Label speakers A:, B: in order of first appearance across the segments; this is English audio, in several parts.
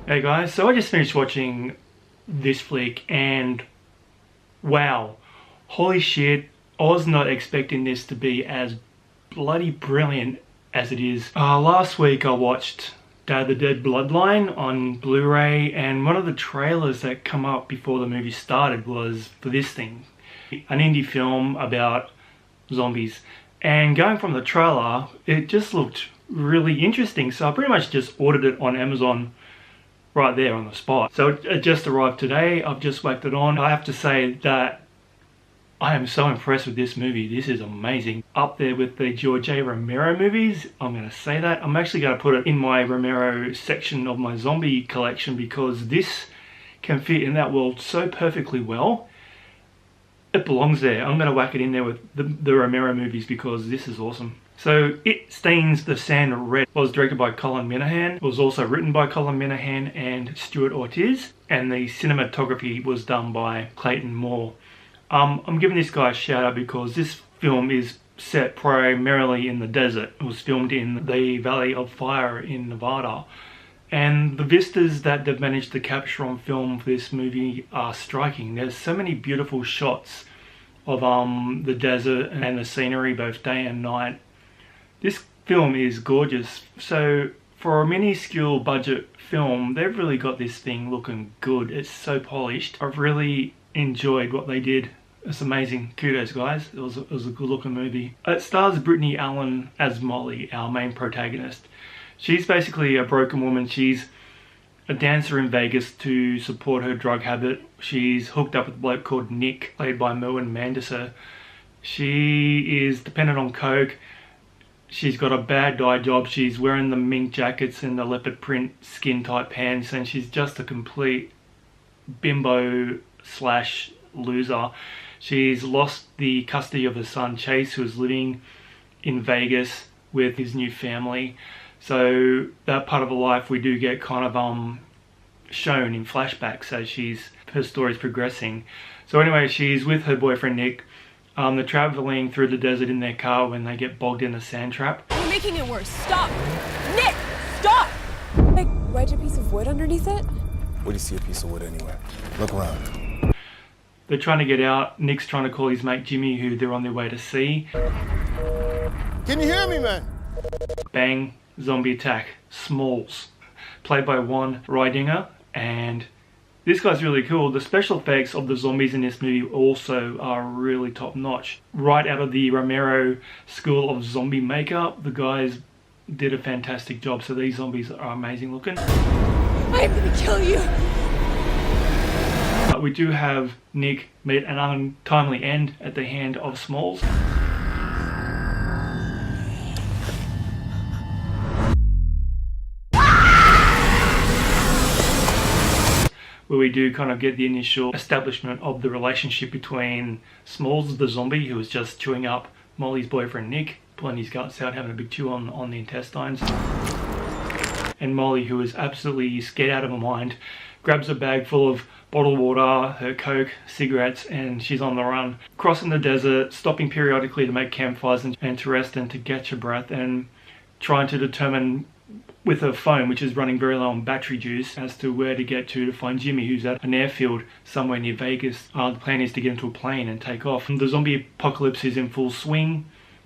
A: Hey guys, so I just finished watching this flick and wow, holy shit, I was not expecting this to be as bloody brilliant as it is. Last week I watched Day of the Dead Bloodline on Blu-ray, and one of the trailers that come up before the movie started was for this thing. An indie film about zombies. And going from the trailer, it just looked really interesting, so I pretty much just ordered it on Amazon right there on the spot. So it just arrived today. I've just whacked it on. I have to say that I am so impressed with this movie. This is amazing. Up there with the George A. Romero movies, I'm going to say that. I'm actually going to put it in my Romero section of my zombie collection because this can fit in that world so perfectly well. It belongs there. I'm going to whack it in there with the Romero movies because this is awesome. So It Stains the Sand Red was directed by Colin Minahan. It was also written by Colin Minahan and Stuart Ortiz, and the cinematography was done by Clayton Moore. I'm giving this guy a shout out because this film is set primarily in the desert. It was filmed in the Valley of Fire in Nevada, and the vistas that they've managed to capture on film for this movie are striking. There's so many beautiful shots of the desert and the scenery both day and night. This film is gorgeous. So for a minuscule budget film, they've really got this thing looking good. It's so polished. I've really enjoyed what they did. It's amazing. Kudos, guys. It was a good looking movie. It stars Brittany Allen as Molly, our main protagonist. She's basically a broken woman. She's a dancer in Vegas to support her drug habit. She's hooked up with a bloke called Nick, played by Merwin Mandiser. She is dependent on coke. She's got a bad dye job. She's wearing the mink jackets and the leopard print skin type pants, and she's just a complete bimbo slash loser. She's lost the custody of her son Chase, who's living in Vegas with his new family. So that part of her life we do get kind of shown in flashbacks as her story's progressing. So anyway, she's with her boyfriend Nick. They're traveling through the desert in their car when they get bogged in a sand trap.
B: You're making it worse. Stop! Nick! Stop! Like, wedge a piece of wood underneath it?
C: Where do you see a piece of wood anywhere? Look around.
A: They're trying to get out. Nick's trying to call his mate Jimmy, who they're on their way to see.
C: Can you hear me, man?
A: Bang, zombie attack. Smalls, played by Juan Rydinger, and this guy's really cool. The special effects of the zombies in this movie also are really top notch. Right out of the Romero school of zombie makeup, the guys did a fantastic job. So these zombies are amazing looking.
B: I'm gonna kill you!
A: We do have Nick meet an untimely end at the hand of Smalls. Where we do kind of get the initial establishment of the relationship between Smalls, the zombie, who is just chewing up Molly's boyfriend Nick, pulling his guts out, having a big chew on the intestines. And Molly, who is absolutely scared out of her mind, grabs a bag full of bottled water, her coke, cigarettes, and she's on the run. Crossing the desert, stopping periodically to make campfires and to rest and to catch her breath, and trying to determine with her phone, which is running very low on battery juice, as to where to get to find Jimmy, who's at an airfield somewhere near Vegas. The plan is to get into a plane and take off. The zombie apocalypse is in full swing.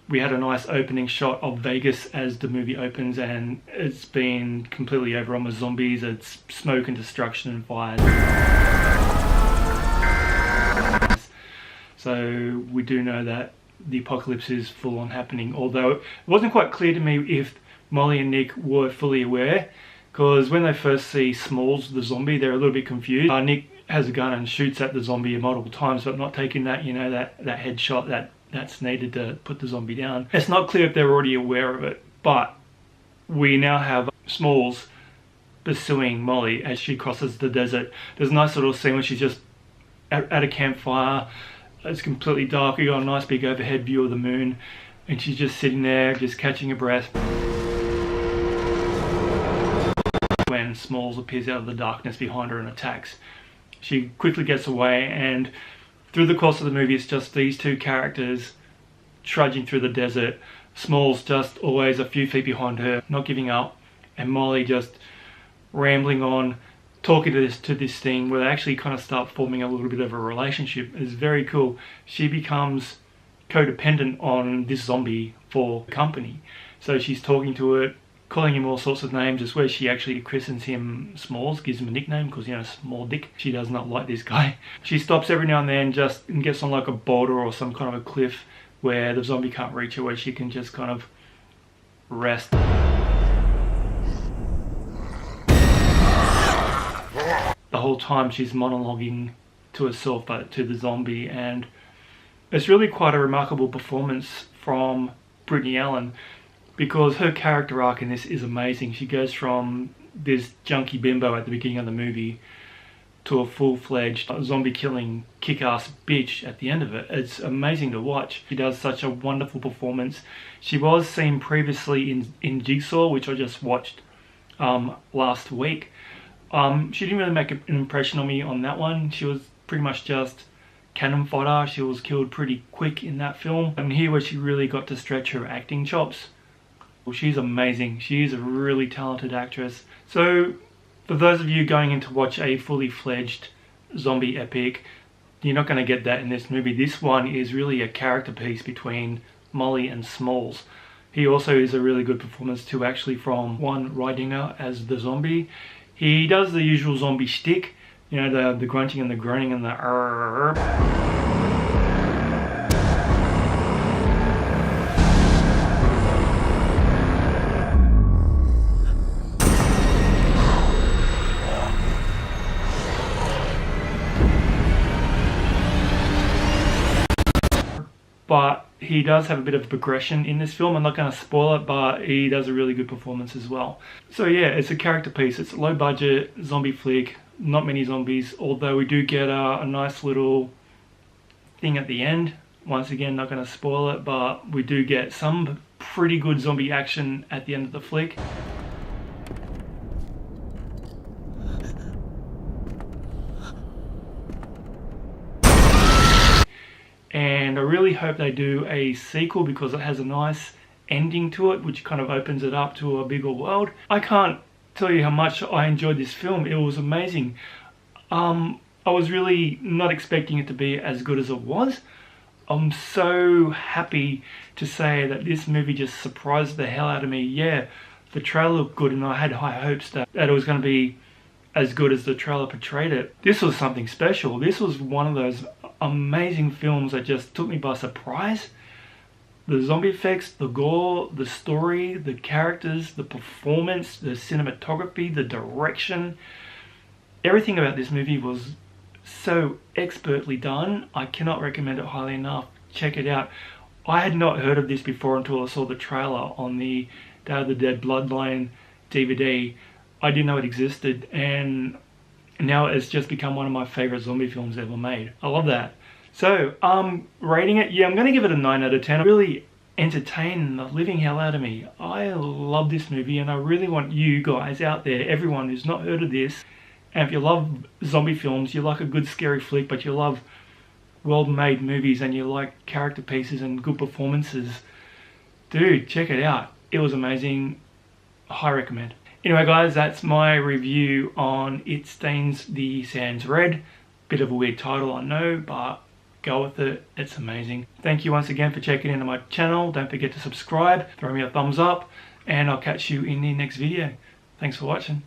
A: We had a nice opening shot of Vegas as the movie opens, and it's been completely overrun with zombies. It's smoke and destruction and fires. So we do know that the apocalypse is full on happening, although it wasn't quite clear to me if Molly and Nick were fully aware, because when they first see Smalls, the zombie, they're a little bit confused. Nick has a gun and shoots at the zombie multiple times, but not taking that, that headshot that's needed to put the zombie down. It's not clear if they're already aware of it, but we now have Smalls pursuing Molly as she crosses the desert. There's a nice little scene where she's just at a campfire. It's completely dark. You got a nice big overhead view of the moon, and she's just sitting there, just catching her breath, when Smalls appears out of the darkness behind her and attacks. She quickly gets away, and through the course of the movie it's just these two characters trudging through the desert. Smalls just always a few feet behind her, not giving up, and Molly just rambling on, talking to this thing where they actually kind of start forming a little bit of a relationship. It's very cool. She becomes codependent on this zombie for company. So she's talking to it, calling him all sorts of names. It's where she actually christens him Smalls, gives him a nickname because, you know, small dick. She does not like this guy. She stops every now and then and gets on like a boulder or some kind of a cliff where the zombie can't reach her, where she can just kind of rest. The whole time she's monologuing to herself, but to the zombie, and it's really quite a remarkable performance from Brittany Allen, because her character arc in this is amazing. She goes from this junkie bimbo at the beginning of the movie to a full-fledged zombie-killing kick-ass bitch at the end of it. It's amazing to watch. She does such a wonderful performance. She was seen previously in Jigsaw, which I just watched last week. She didn't really make an impression on me on that one. She was pretty much just cannon fodder. She was killed pretty quick in that film. And here where she really got to stretch her acting chops. Well, she's amazing. She's a really talented actress. So for those of you going in to watch a fully fledged zombie epic, you're not going to get that in this movie. This one is really a character piece between Molly and Smalls. He also is a really good performance too, actually, from Juan Reidinger as the zombie. He does the usual zombie shtick, you know, the grunting and the groaning and the but he does have a bit of progression in this film. I'm not going to spoil it, but he does a really good performance as well. So yeah, it's a character piece. It's a low budget zombie flick, not many zombies, although we do get a nice little thing at the end. Once again, not going to spoil it, but we do get some pretty good zombie action at the end of the flick. And I really hope they do a sequel because it has a nice ending to it, which kind of opens it up to a bigger world. I can't tell you how much I enjoyed this film. It was amazing. I was really not expecting it to be as good as it was. I'm so happy to say that this movie just surprised the hell out of me. Yeah, the trailer looked good and I had high hopes that it was going to be as good as the trailer portrayed it. This was something special. This was one of those amazing films that just took me by surprise. The zombie effects, the gore, the story, the characters, the performance, the cinematography, the direction. Everything about this movie was so expertly done. I cannot recommend it highly enough. Check it out. I had not heard of this before until I saw the trailer on the Day of the Dead Bloodline DVD. I didn't know it existed, and now it's just become one of my favorite zombie films ever made. I love that. So, rating it, yeah, I'm going to give it a 9 out of 10. It really entertained the living hell out of me. I love this movie, and I really want you guys out there, everyone who's not heard of this, and if you love zombie films, you like a good scary flick, but you love well-made movies, and you like character pieces and good performances, dude, check it out. It was amazing. High recommend. Anyway guys, that's my review on It Stains the Sands Red. Bit of a weird title, I know, but go with it. It's amazing. Thank you once again for checking into my channel. Don't forget to subscribe, throw me a thumbs up, and I'll catch you in the next video. Thanks for watching.